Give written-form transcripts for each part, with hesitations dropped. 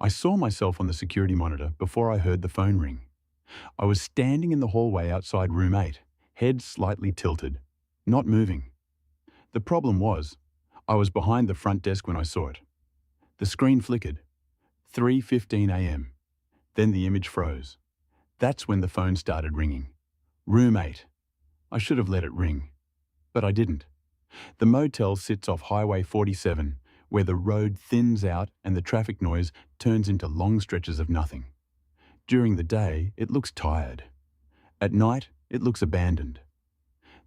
I saw myself on the security monitor before I heard the phone ring. I was standing in the hallway outside room 8, head slightly tilted, not moving. The problem was, I was behind the front desk when I saw it. The screen flickered. 3:15 a.m. Then the image froze. That's when the phone started ringing. Room 8. I should have let it ring, but I didn't. The motel sits off Highway 47, where the road thins out and the traffic noise turns into long stretches of nothing. During the day, it looks tired. At night, it looks abandoned.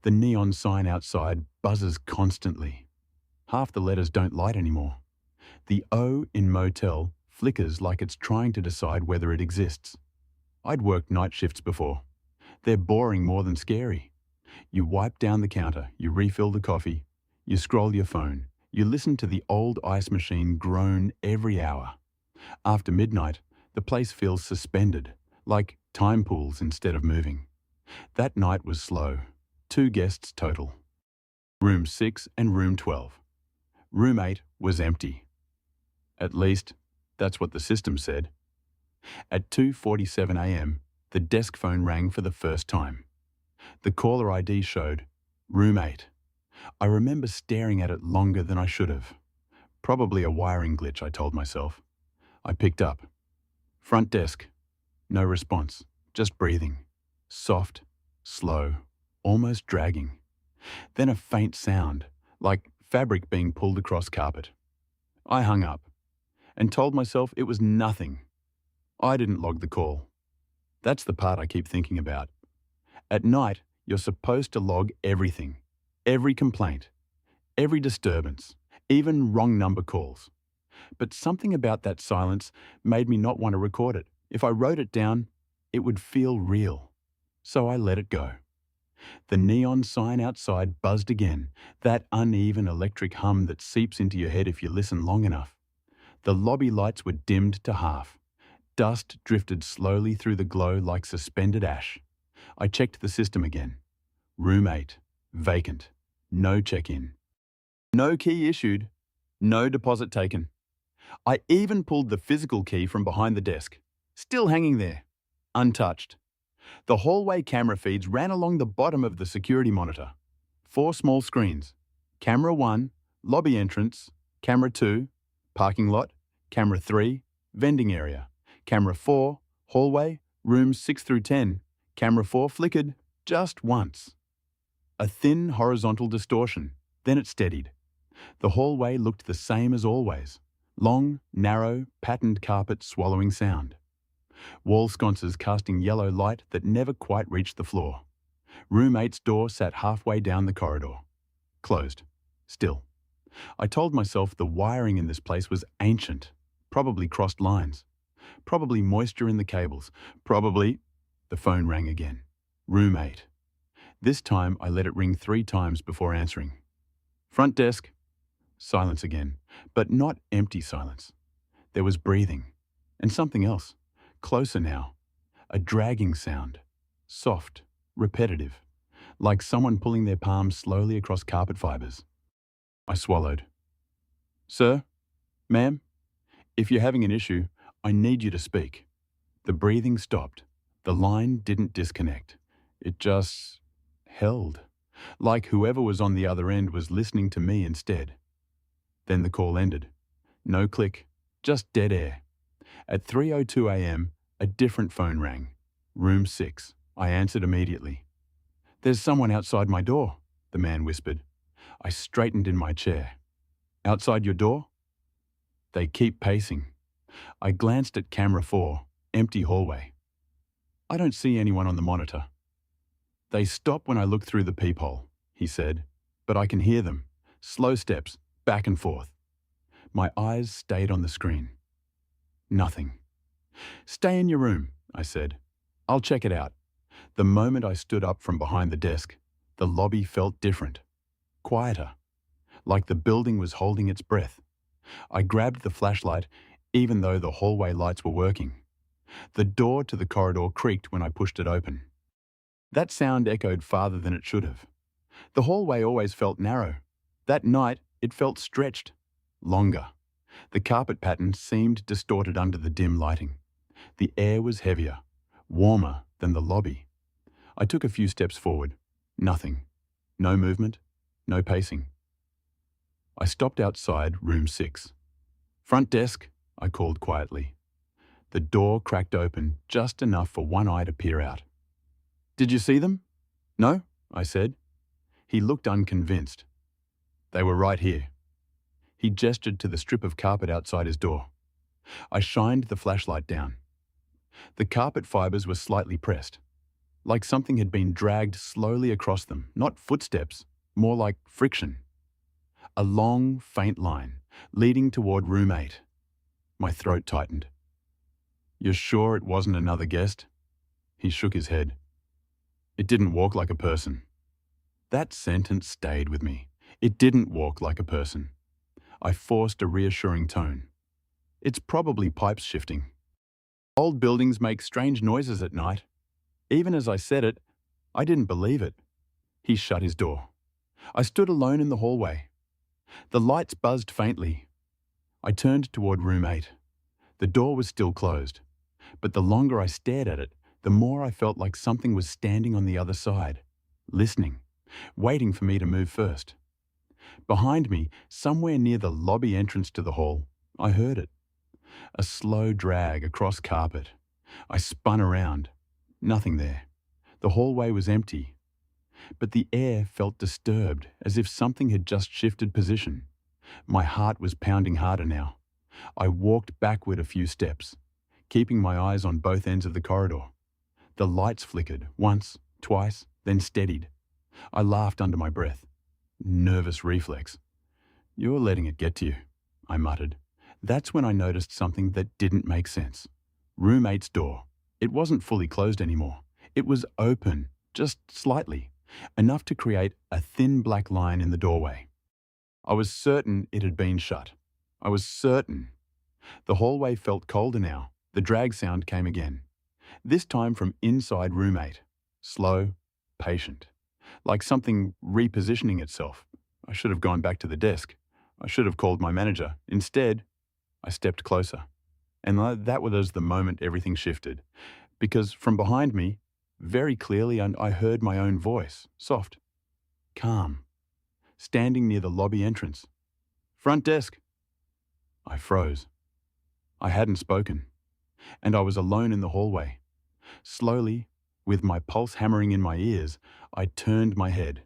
The neon sign outside buzzes constantly. Half the letters don't light anymore. The O in motel flickers like it's trying to decide whether it exists. I'd worked night shifts before. They're boring more than scary. You wipe down the counter, you refill the coffee, you scroll your phone, you listen to the old ice machine groan every hour. After midnight, the place feels suspended, like time pools instead of moving. That night was slow. 2 guests total. Room 6 and room 12. Room 8 was empty. At least, that's what the system said. At 2:47 a.m., the desk phone rang for the first time. The caller ID showed Room 8. I remember staring at it longer than I should have. Probably a wiring glitch, I told myself. I picked up. Front desk. No response, just breathing. Soft, slow, almost dragging. Then a faint sound, like fabric being pulled across carpet. I hung up and told myself it was nothing. I didn't log the call. That's the part I keep thinking about. At night, you're supposed to log everything. Every complaint. Every disturbance. Even wrong number calls. But something about that silence made me not want to record it. If I wrote it down, it would feel real. So I let it go. The neon sign outside buzzed again, that uneven electric hum that seeps into your head if you listen long enough. The lobby lights were dimmed to half. Dust drifted slowly through the glow like suspended ash. I checked the system again. Room 8, vacant. No check-in. No key issued. No deposit taken. I even pulled the physical key from behind the desk. Still hanging there. Untouched. The hallway camera feeds ran along the bottom of the security monitor. 4 small screens. Camera 1, lobby entrance. Camera 2, parking lot. Camera 3, vending area. Camera 4, hallway, rooms 6 through 10. Camera 4 flickered just once. A thin horizontal distortion, then it steadied. The hallway looked the same as always. Long, narrow, patterned carpet swallowing sound. Wall sconces casting yellow light that never quite reached the floor. Room 8's door sat halfway down the corridor. Closed. Still. I told myself the wiring in this place was ancient, probably crossed lines. Probably moisture in the cables. Probably... The phone rang again. Room 8. This time I let it ring 3 times before answering. Front desk. Silence again, but not empty silence. There was breathing. And something else. Closer now. A dragging sound. Soft, repetitive. Like someone pulling their palms slowly across carpet fibers. I swallowed. Sir? Ma'am? If you're having an issue, I need you to speak. The breathing stopped. The line didn't disconnect. It just held, like whoever was on the other end was listening to me instead. Then the call ended. No click, just dead air. At 3:02 a.m., a different phone rang. Room 6. I answered immediately. There's someone outside my door, the man whispered. I straightened in my chair. Outside your door? They keep pacing. I glanced at camera 4, empty hallway. I don't see anyone on the monitor. They stop when I look through the peephole, he said, but I can hear them. Slow steps, back and forth. My eyes stayed on the screen. Nothing. Stay in your room, I said. I'll check it out. The moment I stood up from behind the desk, the lobby felt different. Quieter. Like the building was holding its breath. I grabbed the flashlight, even though the hallway lights were working. The door to the corridor creaked when I pushed it open. That sound echoed farther than it should have. The hallway always felt narrow. That night, it felt stretched. Longer. The carpet pattern seemed distorted under the dim lighting. The air was heavier, warmer than the lobby. I took a few steps forward. Nothing. No movement. No pacing. I stopped outside room 6. "Front desk," I called quietly. The door cracked open just enough for one eye to peer out. "Did you see them?" "No," I said. He looked unconvinced. "They were right here." He gestured to the strip of carpet outside his door. I shined the flashlight down. The carpet fibers were slightly pressed, like something had been dragged slowly across them, not footsteps, more like friction. A long, faint line, leading toward room 8. My throat tightened. "You're sure it wasn't another guest?" He shook his head. "It didn't walk like a person." That sentence stayed with me. It didn't walk like a person. I forced a reassuring tone. "It's probably pipes shifting. Old buildings make strange noises at night." Even as I said it, I didn't believe it. He shut his door. I stood alone in the hallway. The lights buzzed faintly. I turned toward room 8. The door was still closed, but the longer I stared at it, the more I felt like something was standing on the other side, listening, waiting for me to move first. Behind me, somewhere near the lobby entrance to the hall, I heard it. A slow drag across carpet. I spun around. Nothing there. The hallway was empty. But the air felt disturbed, as if something had just shifted position. My heart was pounding harder now. I walked backward a few steps, keeping my eyes on both ends of the corridor. The lights flickered, once, twice, then steadied. I laughed under my breath. Nervous reflex. "You're letting it get to you," I muttered. That's when I noticed something that didn't make sense. Room 8's door. It wasn't fully closed anymore. It was open, just slightly, enough to create a thin black line in the doorway. I was certain it had been shut. I was certain. The hallway felt colder now. The drag sound came again. This time from inside room 8. Slow, patient. Like something repositioning itself. I should have gone back to the desk. I should have called my manager. Instead, I stepped closer. And that was the moment everything shifted. Because from behind me, very clearly, I heard my own voice, soft, calm, standing near the lobby entrance. "Front desk." I froze. I hadn't spoken, and I was alone in the hallway. Slowly, with my pulse hammering in my ears, I turned my head.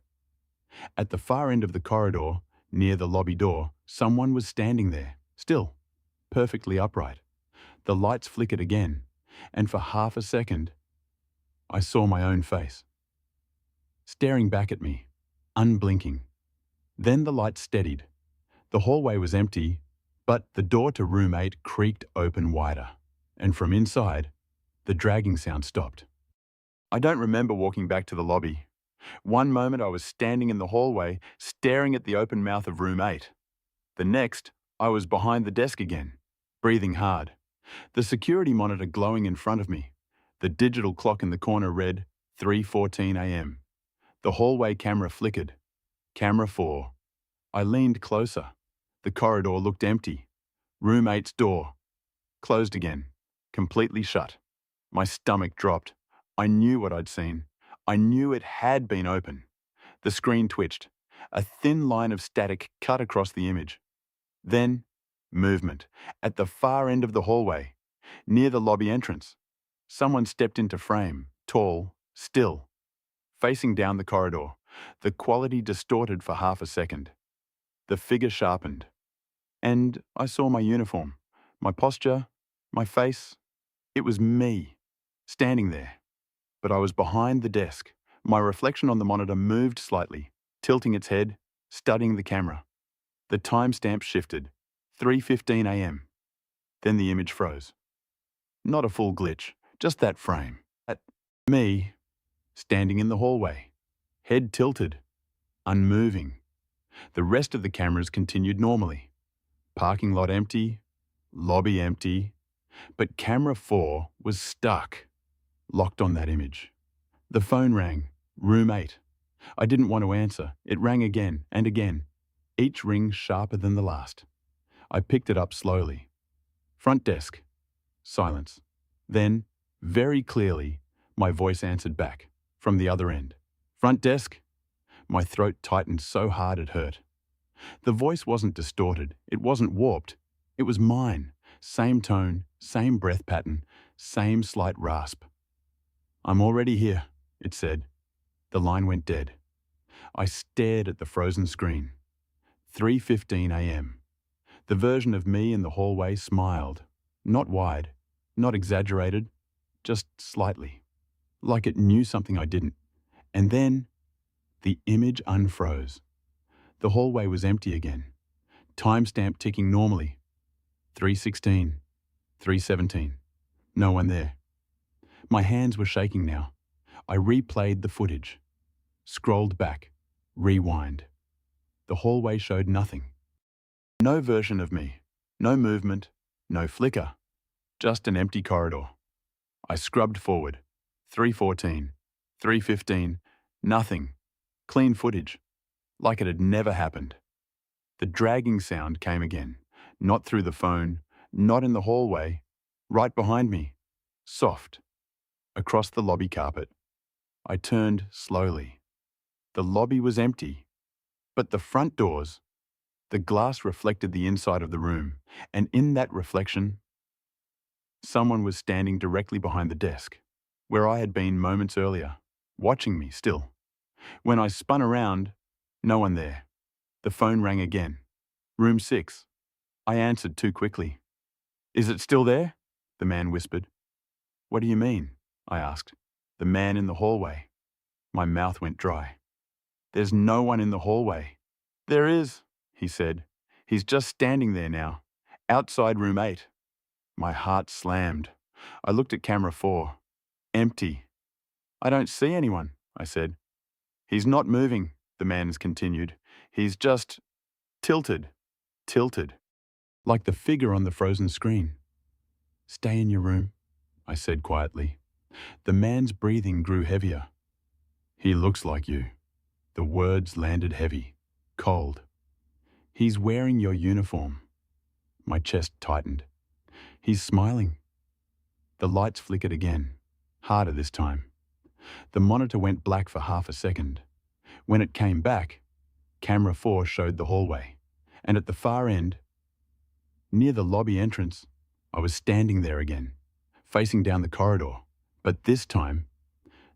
At the far end of the corridor, near the lobby door, someone was standing there, still, perfectly upright. The lights flickered again, and for half a second, I saw my own face, staring back at me, unblinking. Then the light steadied. The hallway was empty, but the door to room 8 creaked open wider, and from inside, the dragging sound stopped. I don't remember walking back to the lobby. One moment I was standing in the hallway, staring at the open mouth of room 8. The next, I was behind the desk again, breathing hard. The security monitor glowing in front of me. The digital clock in the corner read 3:14 a.m. The hallway camera flickered. Camera 4. I leaned closer. The corridor looked empty. Room 8's door. Closed again. Completely shut. My stomach dropped. I knew what I'd seen. I knew it had been open. The screen twitched. A thin line of static cut across the image. Then, movement. At the far end of the hallway, near the lobby entrance. Someone stepped into frame, tall, still, facing down the corridor. The quality distorted for half a second. The figure sharpened. And I saw my uniform, my posture, my face. It was me, standing there. But I was behind the desk. My reflection on the monitor moved slightly, tilting its head, studying the camera. The timestamp shifted. 3:15 a.m. Then the image froze. Not a full glitch, just that frame. At me, standing in the hallway, head tilted, unmoving. The rest of the cameras continued normally. Parking lot empty, lobby empty, but camera 4 was stuck, locked on that image. The phone rang, room 8. I didn't want to answer. It rang again and again, each ring sharper than the last. I picked it up slowly. Front desk. Silence. Then, very clearly, my voice answered back, from the other end. Front desk? My throat tightened so hard it hurt. The voice wasn't distorted, it wasn't warped. It was mine. Same tone, same breath pattern, same slight rasp. I'm already here, it said. The line went dead. I stared at the frozen screen. 3:15 a.m. The version of me in the hallway smiled. Not wide, not exaggerated, just slightly. Like it knew something I didn't. And then, the image unfroze. The hallway was empty again. Timestamp ticking normally. 3:16, 3:17. No one there. My hands were shaking now. I replayed the footage. Scrolled back. Rewind. The hallway showed nothing. No version of me. No movement. No flicker. Just an empty corridor. I scrubbed forward. 3:14, 3:15. Nothing. Clean footage. Like it had never happened. The dragging sound came again. Not through the phone. Not in the hallway. Right behind me. Soft. Across the lobby carpet. I turned slowly. The lobby was empty. But the front doors, the glass reflected the inside of the room, and in that reflection, someone was standing directly behind the desk, where I had been moments earlier, watching me still. When I spun around, no one there. The phone rang again. Room 6. I answered too quickly. Is it still there? The man whispered. What do you mean? I asked. The man in the hallway. My mouth went dry. There's no one in the hallway. There is, he said. He's just standing there now. Outside room 8. My heart slammed. I looked at camera 4. Empty. I don't see anyone, I said. He's not moving, the man continued. He's just tilted. Like the figure on the frozen screen. Stay in your room, I said quietly. The man's breathing grew heavier. He looks like you. The words landed heavy, cold. He's wearing your uniform. My chest tightened. He's smiling. The lights flickered again, harder this time. The monitor went black for half a second. When it came back, camera 4 showed the hallway, and at the far end, near the lobby entrance, I was standing there again, facing down the corridor. But this time,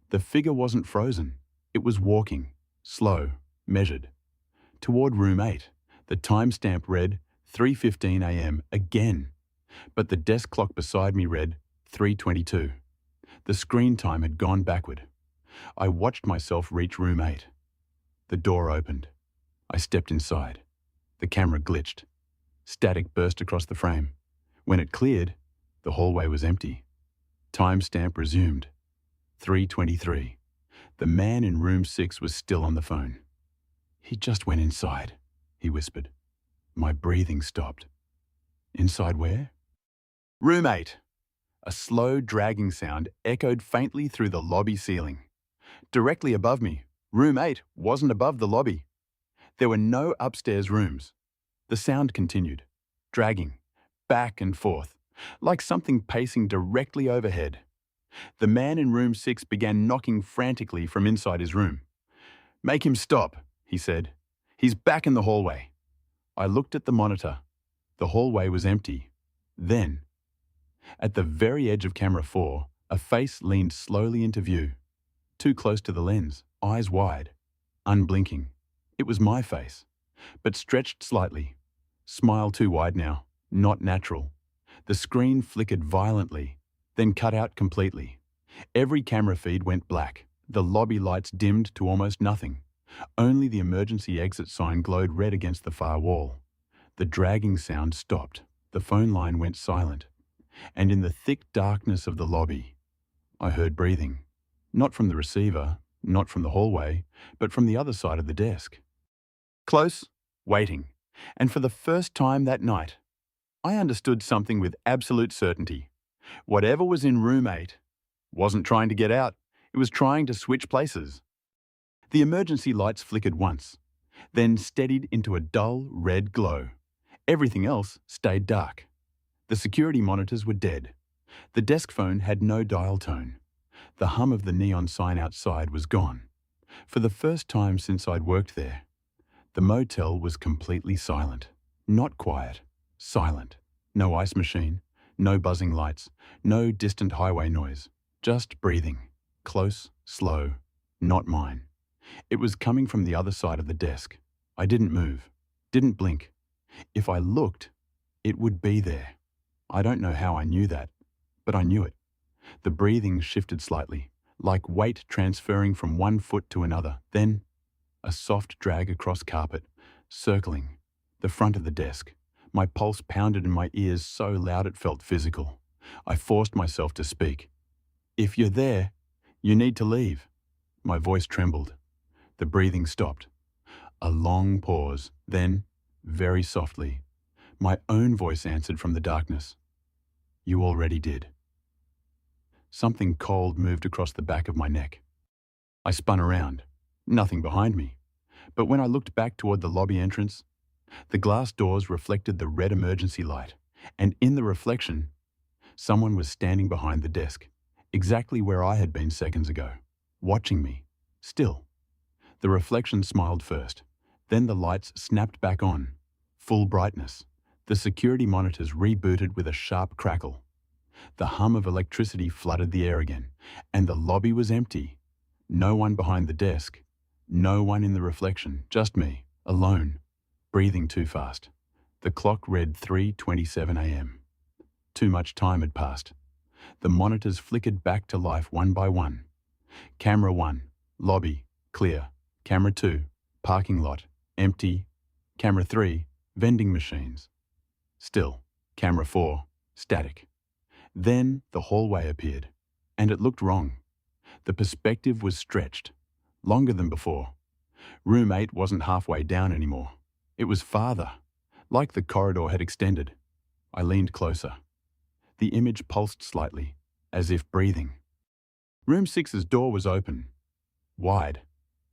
the figure wasn't frozen. It was walking, slow, measured. Toward room 8, the timestamp read 3:15 a.m. again, but the desk clock beside me read 3:22. The screen time had gone backward. I watched myself reach room 8. The door opened. I stepped inside. The camera glitched. Static burst across the frame. When it cleared, the hallway was empty. Timestamp resumed. 3:23. The man in room 6 was still on the phone. He just went inside, he whispered. My breathing stopped. Inside where? Room 8. A slow, dragging sound echoed faintly through the lobby ceiling. Directly above me, room 8 wasn't above the lobby. There were no upstairs rooms. The sound continued, dragging, back and forth, like something pacing directly overhead. The man in room 6 began knocking frantically from inside his room. Make him stop, he said. He's back in the hallway. I looked at the monitor. The hallway was empty. Then, at the very edge of camera 4, a face leaned slowly into view. Too close to the lens, eyes wide, unblinking. It was my face, but stretched slightly. Smile too wide now, not natural. The screen flickered violently, then cut out completely. Every camera feed went black. The lobby lights dimmed to almost nothing. Only the emergency exit sign glowed red against the far wall. The dragging sound stopped. The phone line went silent. And in the thick darkness of the lobby, I heard breathing. Not from the receiver, not from the hallway, but from the other side of the desk. Close, waiting. And for the first time that night, I understood something with absolute certainty. Whatever was in room 8 wasn't trying to get out. It was trying to switch places. The emergency lights flickered once, then steadied into a dull red glow. Everything else stayed dark. The security monitors were dead. The desk phone had no dial tone. The hum of the neon sign outside was gone. For the first time since I'd worked there, the motel was completely silent. Not quiet, silent. No ice machine, no buzzing lights, no distant highway noise. Just breathing. Close, slow, not mine. It was coming from the other side of the desk. I didn't move, didn't blink. If I looked, it would be there. I don't know how I knew that, but I knew it. The breathing shifted slightly, like weight transferring from one foot to another. Then, a soft drag across carpet, circling the front of the desk. My pulse pounded in my ears so loud it felt physical. I forced myself to speak. "If you're there, you need to leave." My voice trembled. The breathing stopped. A long pause, then, very softly, my own voice answered from the darkness. "You already did." Something cold moved across the back of my neck. I spun around. Nothing behind me. But when I looked back toward the lobby entrance, the glass doors reflected the red emergency light, and in the reflection, someone was standing behind the desk, exactly where I had been seconds ago, watching me, still. The reflection smiled first, then the lights snapped back on, full brightness. The security monitors rebooted with a sharp crackle. The hum of electricity flooded the air again, and the lobby was empty. No one behind the desk, no one in the reflection, just me, alone, breathing too fast. The clock read 3:27 a.m. Too much time had passed. The monitors flickered back to life one by one. Camera 1, lobby, clear. Camera 2, parking lot, empty. Camera 3, vending machines. Still. Camera 4, static. Then the hallway appeared, and it looked wrong. The perspective was stretched, longer than before. Room 8 wasn't halfway down anymore. It was farther, like the corridor had extended. I leaned closer. The image pulsed slightly, as if breathing. Room 6's door was open, wide.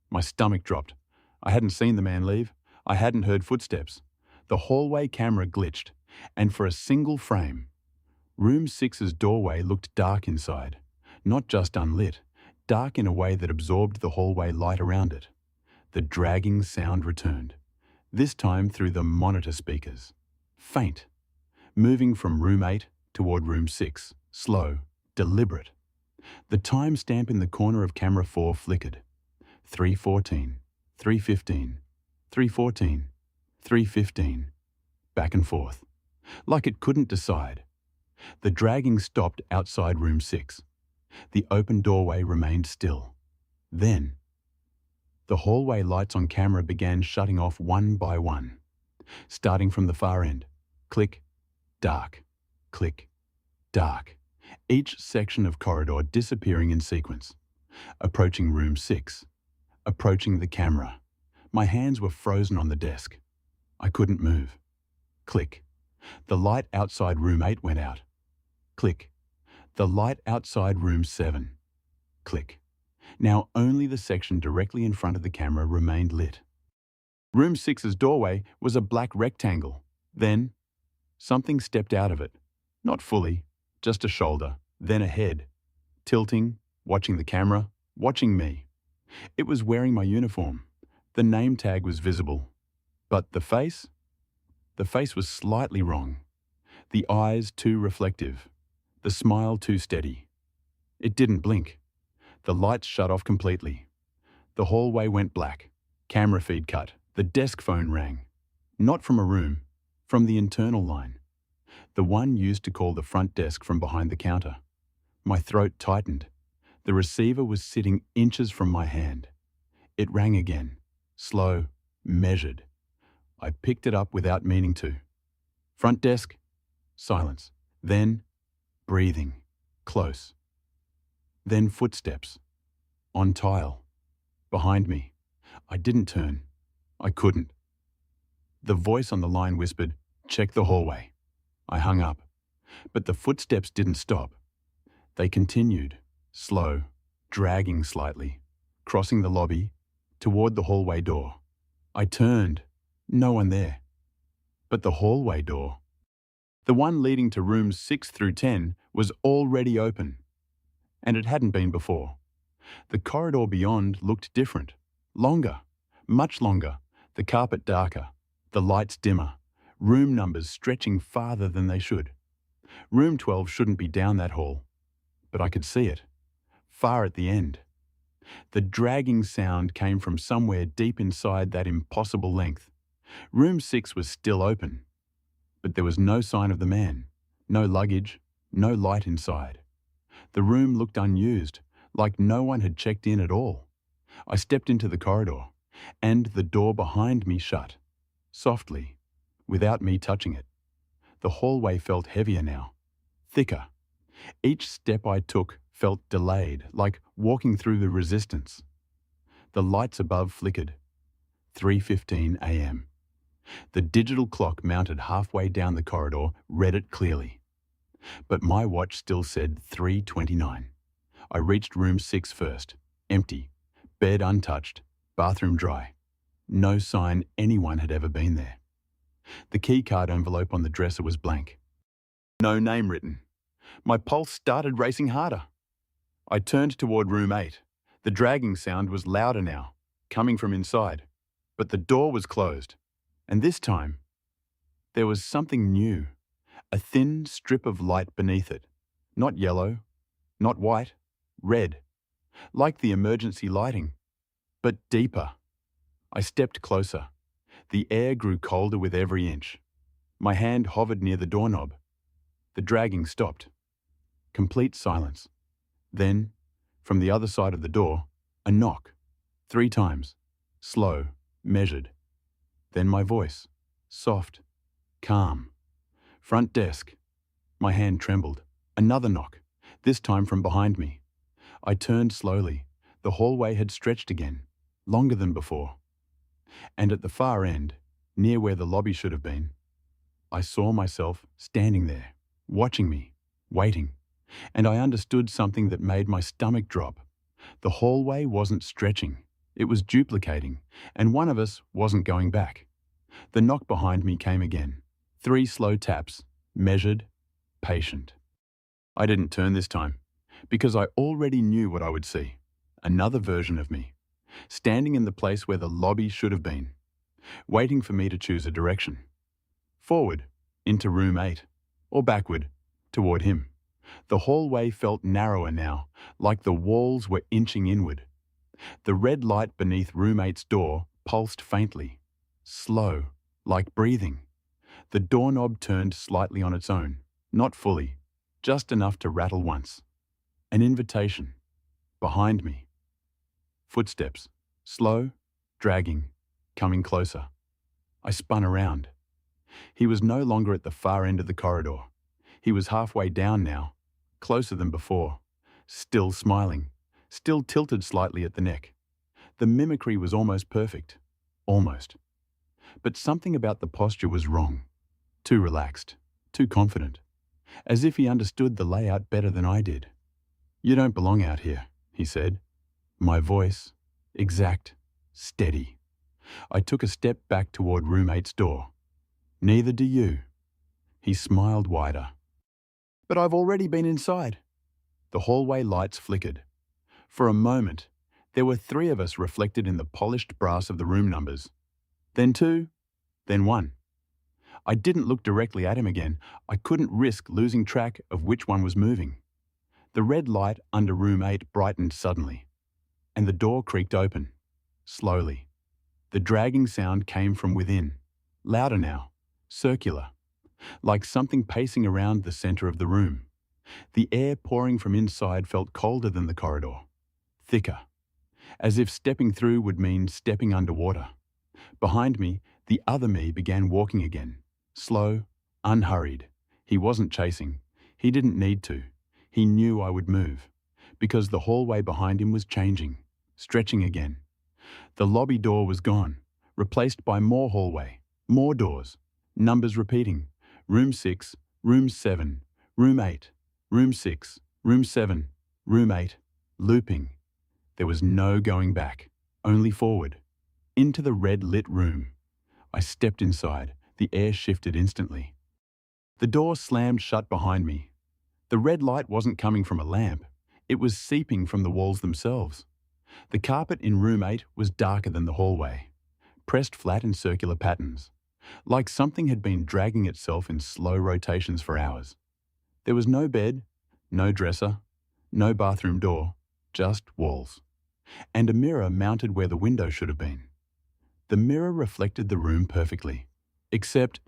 My stomach dropped. I hadn't seen the man leave. I hadn't heard footsteps. The hallway camera glitched, and for a single frame, Room 6's doorway looked dark inside, not just unlit, dark in a way that absorbed the hallway light around it. The dragging sound returned, this time through the monitor speakers. Faint, moving from Room 8 toward Room 6, slow, deliberate. The timestamp in the corner of Camera 4 flickered. 3:14, 3:15, 3:14, 3:15, back and forth, like it couldn't decide. The dragging stopped outside Room 6. The open doorway remained still. Then, the hallway lights on camera began shutting off one by one, starting from the far end. Click, dark, click, dark. Each section of corridor disappearing in sequence. Approaching Room 6. Approaching the camera. My hands were frozen on the desk. I couldn't move. Click. The light outside Room 8 went out. Click. The light outside Room 7. Click. Now only the section directly in front of the camera remained lit. Room 6's doorway was a black rectangle. Then, something stepped out of it. Not fully, just a shoulder, then a head. Tilting, watching the camera, watching me. It was wearing my uniform. The name tag was visible. But the face? The face was slightly wrong. The eyes too reflective. The smile too steady. It didn't blink. The lights shut off completely. The hallway went black. Camera feed cut. The desk phone rang. Not from a room, from the internal line. The one used to call the front desk from behind the counter. My throat tightened. The receiver was sitting inches from my hand. It rang again. Slow, measured. I picked it up without meaning to. Front desk. Silence. Then, breathing. Close. Then footsteps. On tile. Behind me. I didn't turn. I couldn't. The voice on the line whispered, "Check the hallway." I hung up. But the footsteps didn't stop. They continued, slow, dragging slightly, crossing the lobby, toward the hallway door. I turned. No one there. But the hallway door, the one leading to rooms 6 through 10, was already open. And it hadn't been before. The corridor beyond looked different. Longer, much longer, the carpet darker, the lights dimmer, room numbers stretching farther than they should. Room 12 shouldn't be down that hall, but I could see it, far at the end. The dragging sound came from somewhere deep inside that impossible length. Room 6 was still open, but there was no sign of the man, no luggage, no light inside. The room looked unused, like no one had checked in at all. I stepped into the corridor, and the door behind me shut, softly, without me touching it. The hallway felt heavier now, thicker. Each step I took felt delayed, like walking through the resistance. The lights above flickered. 3:15 a.m. The digital clock mounted halfway down the corridor read it clearly. But my watch still said 3:29. I reached room 6 first, empty, bed untouched, bathroom dry. No sign anyone had ever been there. The keycard envelope on the dresser was blank. No name written. My pulse started racing harder. I turned toward room 8. The dragging sound was louder now, coming from inside. But the door was closed. And this time, there was something new. A thin strip of light beneath it. Not yellow, not white, red. Like the emergency lighting, but deeper. I stepped closer. The air grew colder with every inch. My hand hovered near the doorknob. The dragging stopped. Complete silence. Then, from the other side of the door, a knock. 3 times. Slow, measured. Then my voice. Soft. Calm. Front desk. My hand trembled. Another knock. This time from behind me. I turned slowly. The hallway had stretched again. Longer than before. And at the far end, near where the lobby should have been, I saw myself standing there, watching me, waiting. And I understood something that made my stomach drop. The hallway wasn't stretching. It was duplicating, and one of us wasn't going back. The knock behind me came again. 3 slow taps, measured, patient. I didn't turn this time, because I already knew what I would see. Another version of me, standing in the place where the lobby should have been, waiting for me to choose a direction. Forward, into room 8, or backward, toward him. The hallway felt narrower now, like the walls were inching inward. The red light beneath room 8's door pulsed faintly, slow, like breathing. The doorknob turned slightly on its own, not fully, just enough to rattle once. An invitation. Behind me. Footsteps. Slow, dragging, coming closer. I spun around. He was no longer at the far end of the corridor. He was halfway down now, closer than before, still smiling, still tilted slightly at the neck. The mimicry was almost perfect. Almost. But something about the posture was wrong. Too relaxed, too confident. As if he understood the layout better than I did. "You don't belong out here," he said. My voice, exact, steady. I took a step back toward room 8's door. "Neither do you." He smiled wider. "But I've already been inside." The hallway lights flickered. For a moment, there were 3 of us reflected in the polished brass of the room numbers. Then 2, then 1. I didn't look directly at him again. I couldn't risk losing track of which one was moving. The red light under room 8 brightened suddenly, and the door creaked open, slowly. The dragging sound came from within, louder now, circular, like something pacing around the center of the room. The air pouring from inside felt colder than the corridor, thicker, as if stepping through would mean stepping underwater. Behind me, the other me began walking again, slow, unhurried. He wasn't chasing. He didn't need to. He knew I would move, because the hallway behind him was changing, stretching again. The lobby door was gone, replaced by more hallway, more doors, numbers repeating. Room 6, room 7, room 8, room 6, room 7, room 8, looping. There was no going back, only forward, into the red-lit room. I stepped inside, The air shifted instantly. The door slammed shut behind me. The red light wasn't coming from a lamp. It was seeping from the walls themselves. The carpet in room 8 was darker than the hallway, pressed flat in circular patterns, like something had been dragging itself in slow rotations for hours. There was no bed, no dresser, no bathroom door, just walls, and a mirror mounted where the window should have been. The mirror reflected the room perfectly, except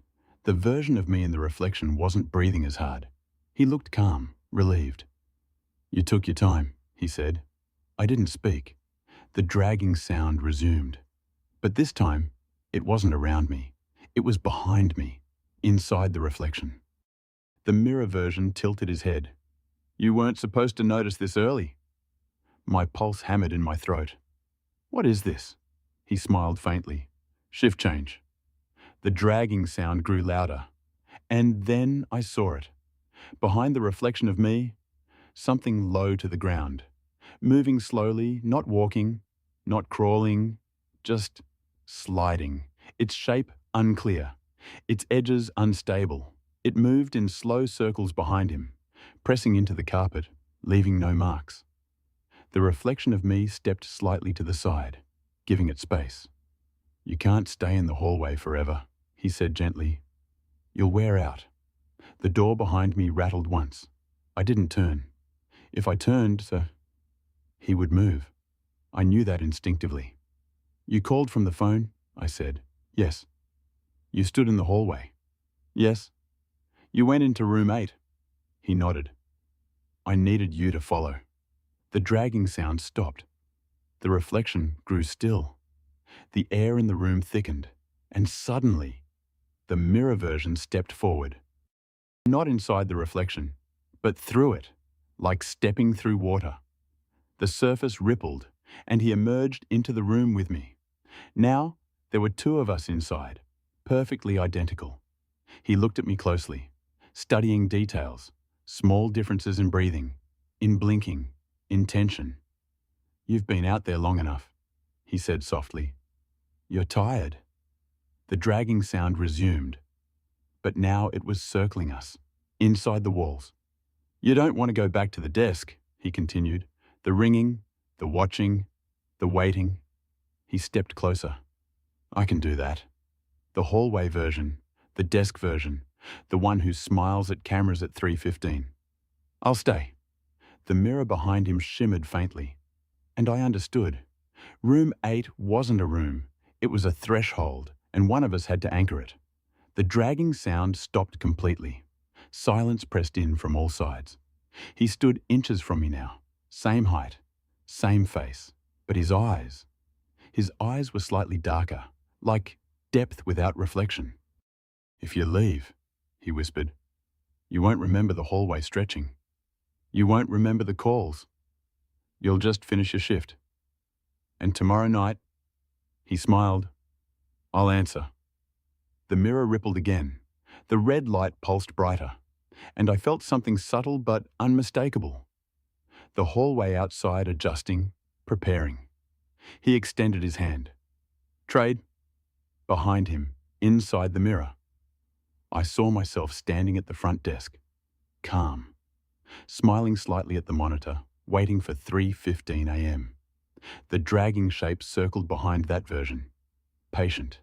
the version of me in the reflection wasn't breathing as hard. He looked calm, relieved. "You took your time," he said. I didn't speak. The dragging sound resumed. But this time, it wasn't around me. It was behind me, inside the reflection. The mirror version tilted his head. "You weren't supposed to notice this early." My pulse hammered in my throat. "What is this?" He smiled faintly. "Shift change." The dragging sound grew louder. And then I saw it. Behind the reflection of me, something low to the ground, moving slowly, not walking, not crawling, just sliding, its shape unclear, its edges unstable. It moved in slow circles behind him, pressing into the carpet, leaving no marks. The reflection of me stepped slightly to the side, giving it space. "You can't stay in the hallway forever," he said gently. "You'll wear out." The door behind me rattled once. I didn't turn. If I turned, he would move. I knew that instinctively. "You called from the phone?" I said. "Yes." "You stood in the hallway?" "Yes." "You went into room 8? He nodded. "I needed you to follow." The dragging sound stopped. The reflection grew still. The air in the room thickened, and suddenly, the mirror version stepped forward. Not inside the reflection, but through it, like stepping through water. The surface rippled, and he emerged into the room with me. Now, there were two of us inside, perfectly identical. He looked at me closely, studying details, small differences in breathing, in blinking, in tension. "You've been out there long enough," he said softly. "You're tired." The dragging sound resumed, but now it was circling us, inside the walls. "You don't want to go back to the desk," he continued. "The ringing, the watching, the waiting." He stepped closer. "I can do that. The hallway version, the desk version, the one who smiles at cameras at 3:15. I'll stay." The mirror behind him shimmered faintly, and I understood. Room 8 wasn't a room. It was a threshold, and one of us had to anchor it. The dragging sound stopped completely. Silence pressed in from all sides. He stood inches from me now, same height, same face, but his eyes were slightly darker, like depth without reflection. "If you leave," he whispered, "you won't remember the hallway stretching. You won't remember the calls. You'll just finish your shift. And tomorrow night," he smiled, "I'll answer." The mirror rippled again. The red light pulsed brighter, and I felt something subtle but unmistakable. The hallway outside adjusting, preparing. He extended his hand. "Trade." Behind him, inside the mirror. I saw myself standing at the front desk, calm, smiling slightly at the monitor, waiting for 3:15 a.m. The dragging shape circled behind that version, patient.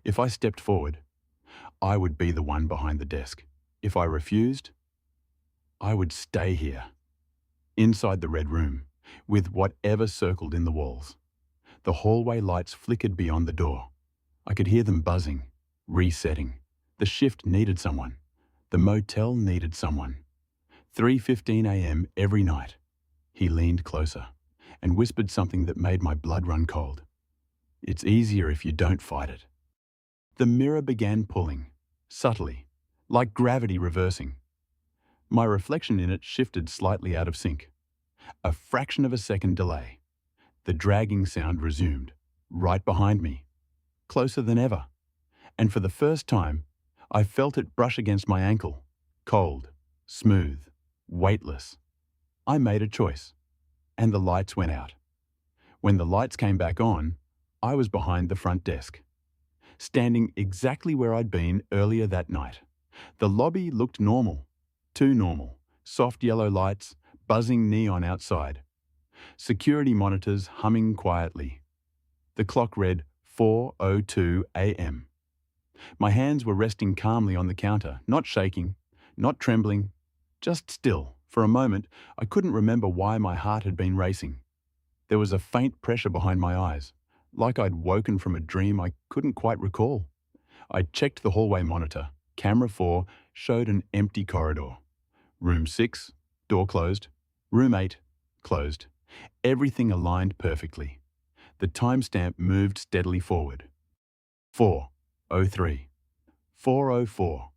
If I stepped forward, I would be the one behind the desk. If I refused, I would stay here, inside the red room, with whatever circled in the walls. The hallway lights flickered beyond the door. I could hear them buzzing, resetting. The shift needed someone. The motel needed someone. 3:15 a.m. every night. He leaned closer and whispered something that made my blood run cold. "It's easier if you don't fight it." The mirror began pulling, subtly, like gravity reversing. My reflection in it shifted slightly out of sync. A fraction of a second delay. The dragging sound resumed, right behind me, closer than ever. And for the first time, I felt it brush against my ankle, cold, smooth, weightless. I made a choice, and the lights went out. When the lights came back on, I was behind the front desk. standing exactly where I'd been earlier that night. The lobby looked normal. Too normal. Soft yellow lights, buzzing neon outside. Security monitors humming quietly. The clock read 4:02 a.m. My hands were resting calmly on the counter, not shaking, not trembling, just still. For a moment, I couldn't remember why my heart had been racing. There was a faint pressure behind my eyes, like I'd woken from a dream I couldn't quite recall. I checked the hallway monitor. Camera 4 showed an empty corridor. Room 6, door closed. Room 8, closed. Everything aligned perfectly. The timestamp moved steadily forward. 4:03. 4:04.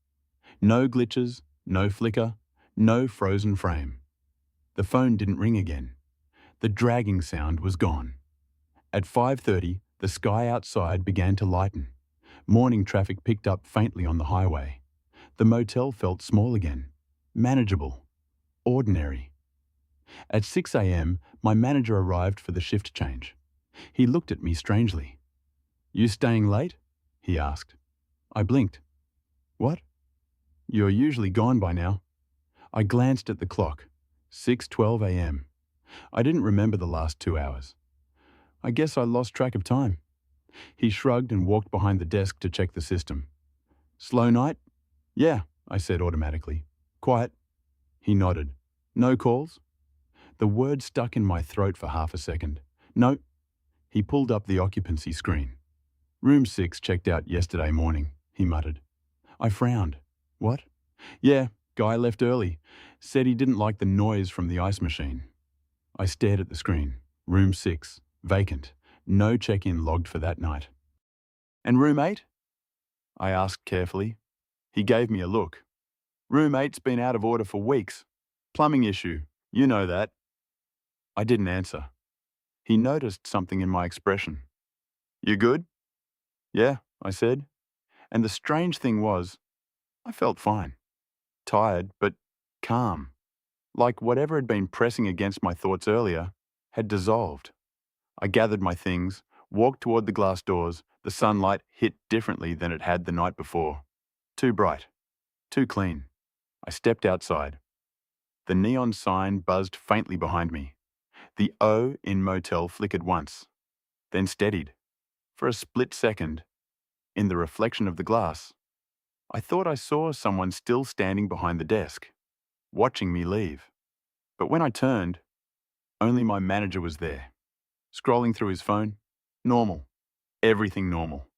No glitches, no flicker, no frozen frame. The phone didn't ring again. The dragging sound was gone. At 5:30, the sky outside began to lighten. Morning traffic picked up faintly on the highway. The motel felt small again. Manageable. Ordinary. At 6 a.m., my manager arrived for the shift change. He looked at me strangely. "You staying late?" he asked. I blinked. "What? You're usually gone by now." I glanced at the clock. 6:12 a.m. I didn't remember the last 2 hours. I guess I lost track of time. He shrugged and walked behind the desk to check the system. "Slow night?" "Yeah," I said automatically. "Quiet?" He nodded. "No calls?" The word stuck in my throat for half a second. "No." He pulled up the occupancy screen. "Room 6 checked out yesterday morning," he muttered. I frowned. "What?" "Yeah, guy left early. Said he didn't like the noise from the ice machine." I stared at the screen. Room 6, vacant. No check-in logged for that night. "And room 8? I asked carefully. He gave me a look. "Room 8's been out of order for weeks. Plumbing issue. You know that." I didn't answer. He noticed something in my expression. "You good?" "Yeah," I said. And the strange thing was, I felt fine. Tired, but calm. Like whatever had been pressing against my thoughts earlier had dissolved. I gathered my things, walked toward the glass doors. The sunlight hit differently than it had the night before. Too bright. Too clean. I stepped outside. The neon sign buzzed faintly behind me. The O in motel flickered once, then steadied. For a split second, in the reflection of the glass, I thought I saw someone still standing behind the desk, watching me leave. But when I turned, only my manager was there, scrolling through his phone. Normal. Everything normal.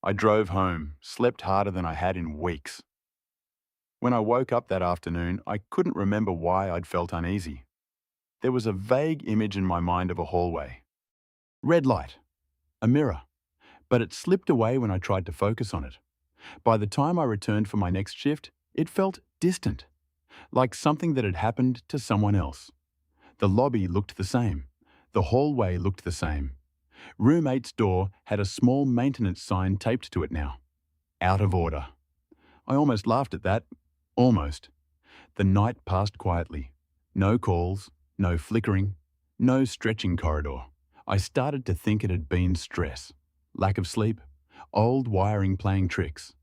I drove home, slept harder than I had in weeks. When I woke up that afternoon, I couldn't remember why I'd felt uneasy. There was a vague image in my mind of a hallway. Red light. A mirror. But it slipped away when I tried to focus on it. By the time I returned for my next shift, it felt distant, like something that had happened to someone else. The lobby looked the same. The hallway looked the same. Room 8's door had a small maintenance sign taped to it now. Out of order. I almost laughed at that. Almost. The night passed quietly. No calls, no flickering, no stretching corridor. I started to think it had been stress, lack of sleep, old wiring playing tricks.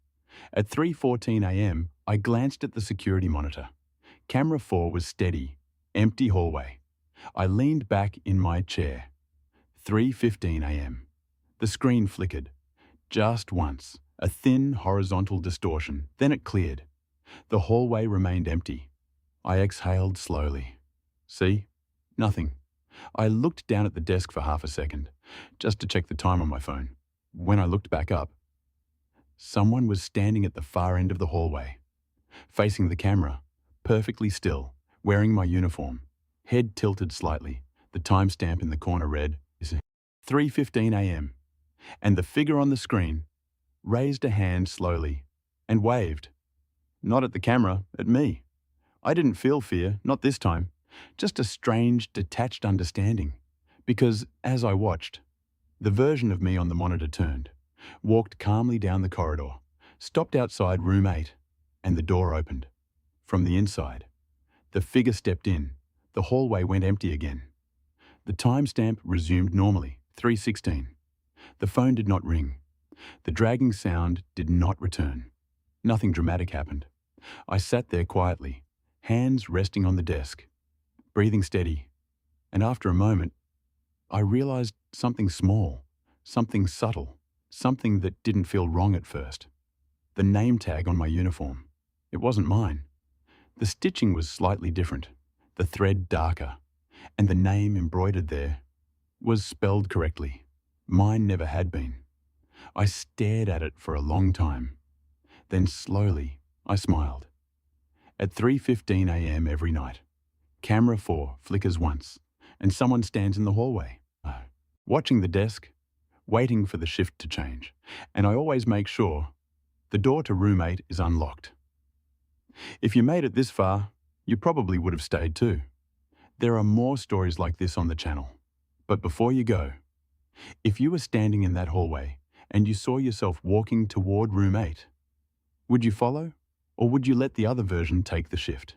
At 3:14 a.m., I glanced at the security monitor. Camera 4 was steady, empty hallway. I leaned back in my chair. 3:15 a.m. The screen flickered. Just once, a thin horizontal distortion, then it cleared. The hallway remained empty. I exhaled slowly. See? Nothing. I looked down at the desk for half a second, just to check the time on my phone. When I looked back up, someone was standing at the far end of the hallway, facing the camera, perfectly still, wearing my uniform, head tilted slightly. The timestamp in the corner read 3:15 a.m. And the figure on the screen raised a hand slowly and waved. Not at the camera, at me. I didn't feel fear, not this time, just a strange, detached understanding. Because as I watched, the version of me on the monitor turned, walked calmly down the corridor, stopped outside room 8, and the door opened. From the inside, the figure stepped in. The hallway went empty again. The timestamp resumed normally, 3:16. The phone did not ring. The dragging sound did not return. Nothing dramatic happened. I sat there quietly, hands resting on the desk, breathing steady, and after a moment, I realized something small, something subtle, something that didn't feel wrong at first. The name tag on my uniform. It wasn't mine. The stitching was slightly different, the thread darker, and the name embroidered there was spelled correctly. Mine never had been. I stared at it for a long time. Then slowly, I smiled. At 3:15 a.m. every night, camera 4 flickers once, and someone stands in the hallway, watching the desk, waiting for the shift to change, and I always make sure the door to room 8 is unlocked. If you made it this far, you probably would have stayed too. There are more stories like this on the channel. But before you go, if you were standing in that hallway and you saw yourself walking toward room 8, would you follow, or would you let the other version take the shift?